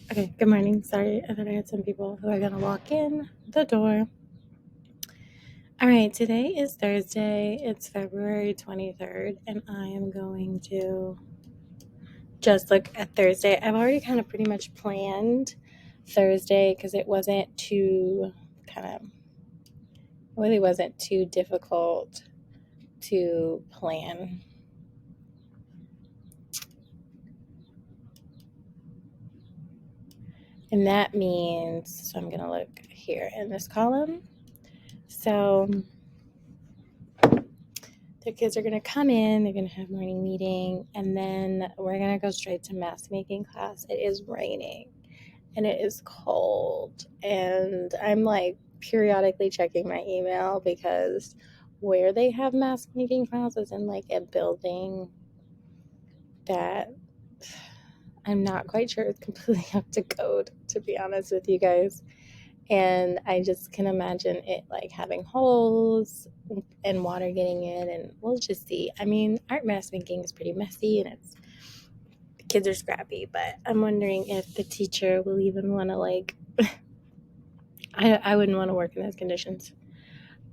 Okay, good morning. Sorry, I thought I had some people who are going to walk in the door. All right, today is Thursday. It's February 23rd, and I am going to just look at Thursday. I've already kind of pretty much planned Thursday because it really wasn't too difficult to plan. And that means, so I'm going to look here in this column. So the kids are going to come in, they're going to have morning meeting, and then we're going to go straight to mask making class. It is raining and it is cold, and I'm like periodically checking my email because where they have mask making classes in like a building that I'm not quite sure it's completely up to code, to be honest with you guys. And I just can imagine it like having holes and water getting in, and we'll just see. I mean, art mask making is pretty messy and the kids are scrappy, but I'm wondering if the teacher will even want to I wouldn't want to work in those conditions.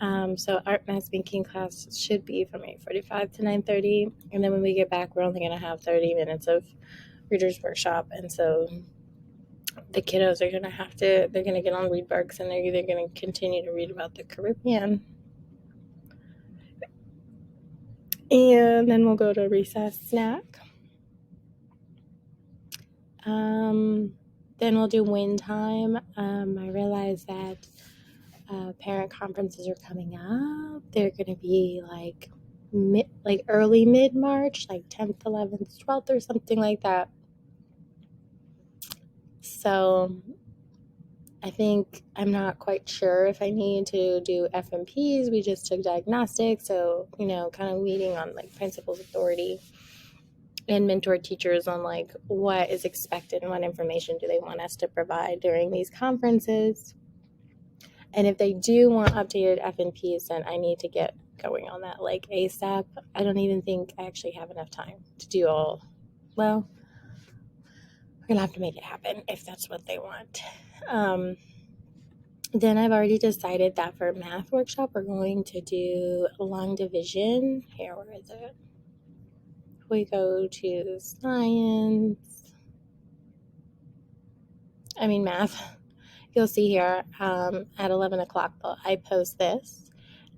So art mask making class should be from 8:45 to 9:30, and then when we get back, we're only going to have 30 minutes of readers workshop, and so the kiddos are going to they're going to get on read books, and they're either going to continue to read about the Caribbean, and then we'll go to recess snack. Then we'll do win time. I realize that parent conferences are coming up. They're going to be like early mid-March, like 10th, 11th, 12th, or something like that. So I think I'm not quite sure if I need to do FMPs. We just took diagnostics, so kind of leading on like principal's authority and mentor teachers on like what is expected and what information do they want us to provide during these conferences. And if they do want updated FNPs, then I need to get going on that like ASAP. I don't even think I actually have enough time to do all. Well, we're gonna have to make it happen if that's what they want. Then I've already decided that for math workshop, we're going to do long division. Here, where is it? We go to math. You'll see here at 11 o'clock, I post this.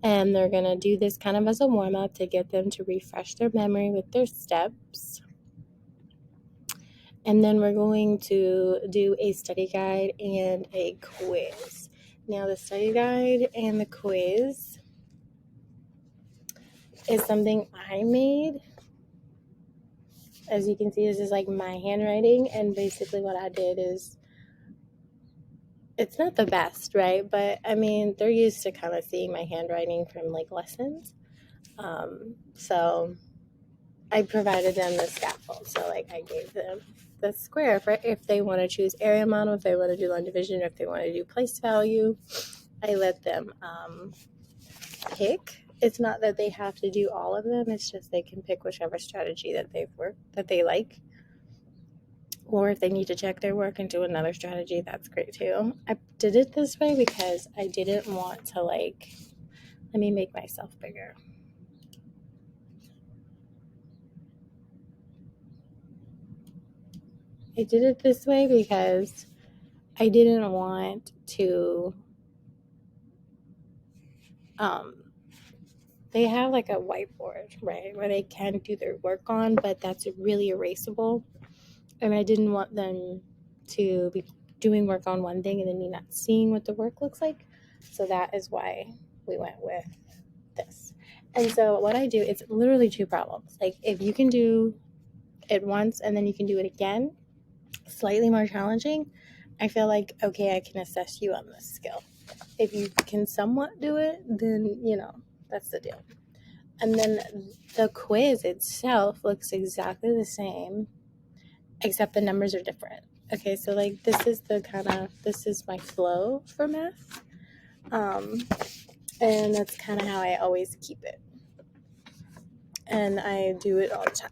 And they're going to do this kind of as a warm-up to get them to refresh their memory with their steps. And then we're going to do a study guide and a quiz. Now, the study guide and the quiz is something I made. As you can see, this is like my handwriting. And basically what I did is, it's not the best, right? But I mean, they're used to kind of seeing my handwriting from like lessons. So I provided them the scaffold. So like I gave them the square for if they want to choose area model, if they want to do long division, if they want to do place value. I let them pick. It's not that they have to do all of them. It's just they can pick whichever strategy that they like. Or if they need to check their work and do another strategy, that's great too. I did it this way because I didn't want to let me make myself bigger. I did it this way because I didn't want to, they have like a whiteboard, right, where they can do their work on, but that's really erasable. And I didn't want them to be doing work on one thing and then me not seeing what the work looks like. So that is why we went with this. And so what I do, it's literally two problems. Like if you can do it once and then you can do it again, slightly more challenging, I feel like, okay, I can assess you on this skill. If you can somewhat do it, then, that's the deal. And then the quiz itself looks exactly the same, except the numbers are different. Okay, so like this is my flow for math. And that's kind of how I always keep it. And I do it all the time.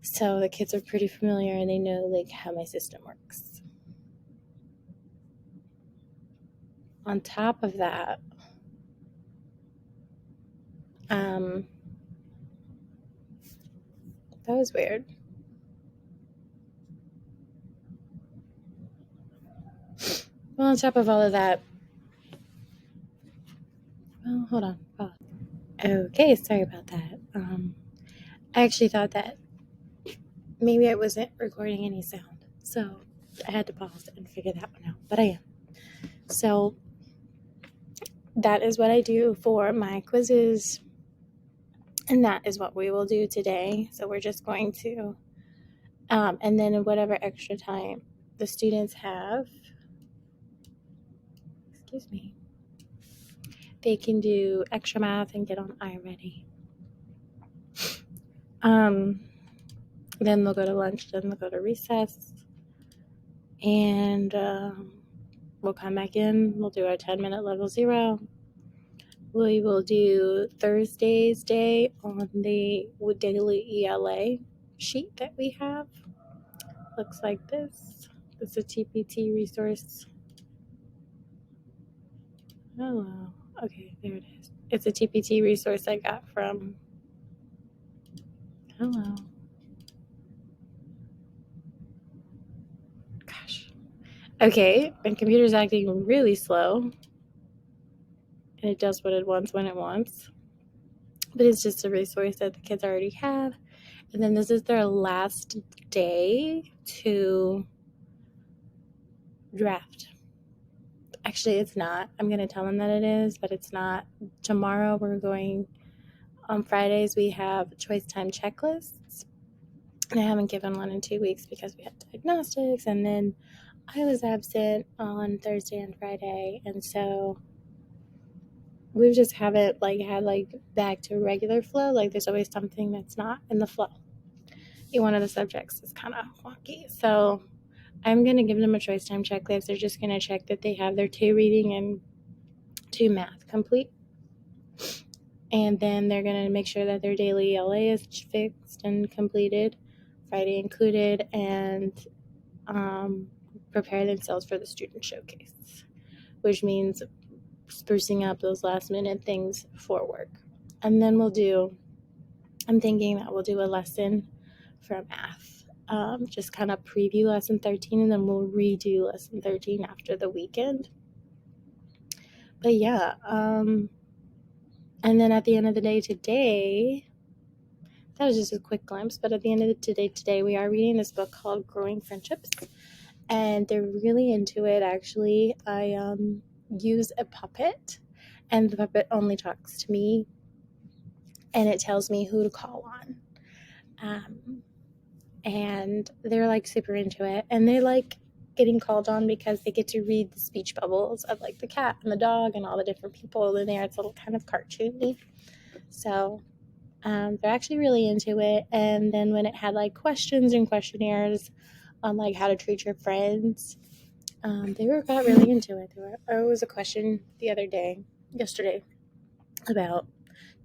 So the kids are pretty familiar and they know like how my system works. On top of that, that was weird. Well, on top of all of that, well, hold on. Oh. Okay, sorry about that. I actually thought that maybe I wasn't recording any sound, so I had to pause and figure that one out, but I am. So that is what I do for my quizzes, and that is what we will do today. So we're just going to, and then whatever extra time the students have, excuse me, they can do extra math and get on iReady. Then they'll go to lunch, then they'll go to recess, and we'll come back in. We'll do our 10-minute level 0. We will do Thursday's day on the daily ELA sheet that we have. Looks like this. It's a TPT resource. Oh, okay, there it is. It's a TPT resource I got from, hello. Gosh. Okay, my computer's acting really slow. And it does what it wants when it wants. But it's just a resource that the kids already have. And then this is their last day to draft. Actually, it's not. I'm going to tell them that it is, but it's not. Tomorrow we're going, on Fridays we have choice time checklists. And I haven't given one in 2 weeks because we had diagnostics, and then I was absent on Thursday and Friday, and so we just haven't had back to regular flow. Like there's always something that's not in the flow. One of the subjects is kind of wonky, so I'm going to give them a choice time checklist. They're just going to check that they have their 2 reading and 2 math complete. And then they're going to make sure that their daily ELA is fixed and completed, Friday included, and prepare themselves for the student showcase, which means sprucing up those last minute things for work. And then I'm thinking that we'll do a lesson for math. Just kind of preview lesson 13, and then we'll redo lesson 13 after the weekend. But yeah, and then at the end of the day today, that was just a quick glimpse, but at the end of the day today, we are reading this book called Growing Friendships, and they're really into it. Actually, I use a puppet, and the puppet only talks to me, and it tells me who to call on. And they're super into it, and they like getting called on because they get to read the speech bubbles of the cat and the dog and all the different people in there. It's a little kind of cartoony, so they're actually really into it. And then when it had questions and questionnaires on how to treat your friends, they got really into it. There was a question yesterday, about,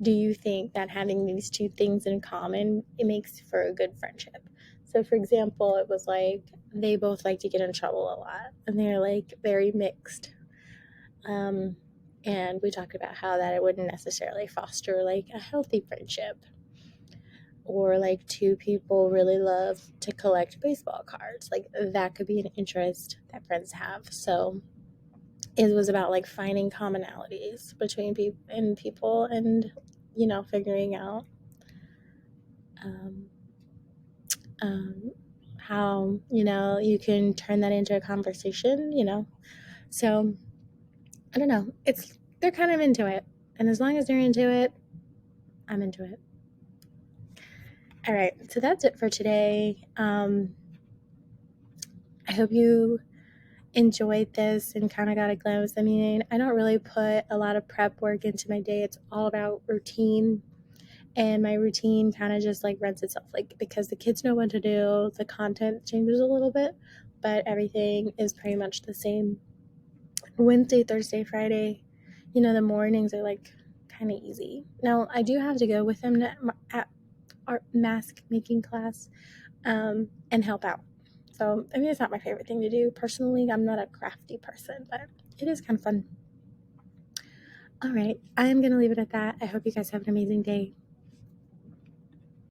do you think that having these 2 things in common, it makes for a good friendship? So for example, it was they both like to get in trouble a lot, and they're very mixed. And we talked about how that it wouldn't necessarily foster a healthy friendship. Or 2 people really love to collect baseball cards. That could be an interest that friends have. So it was about finding commonalities between people and figuring out how you can turn that into a conversation. So I don't know, they're kind of into it, and as long as they're into it, I'm into it. All right, so that's it for today. I hope you enjoyed this and kind of got a glimpse. I mean, I don't really put a lot of prep work into my day. It's all about routine, and my routine kind of just runs itself, because the kids know what to do. The content changes a little bit, but everything is pretty much the same. Wednesday, Thursday, Friday, the mornings are kind of easy. Now I do have to go with them art mask making class, and help out. So, I mean, it's not my favorite thing to do. Personally, I'm not a crafty person, but it is kind of fun. All right, I'm going to leave it at that. I hope you guys have an amazing day.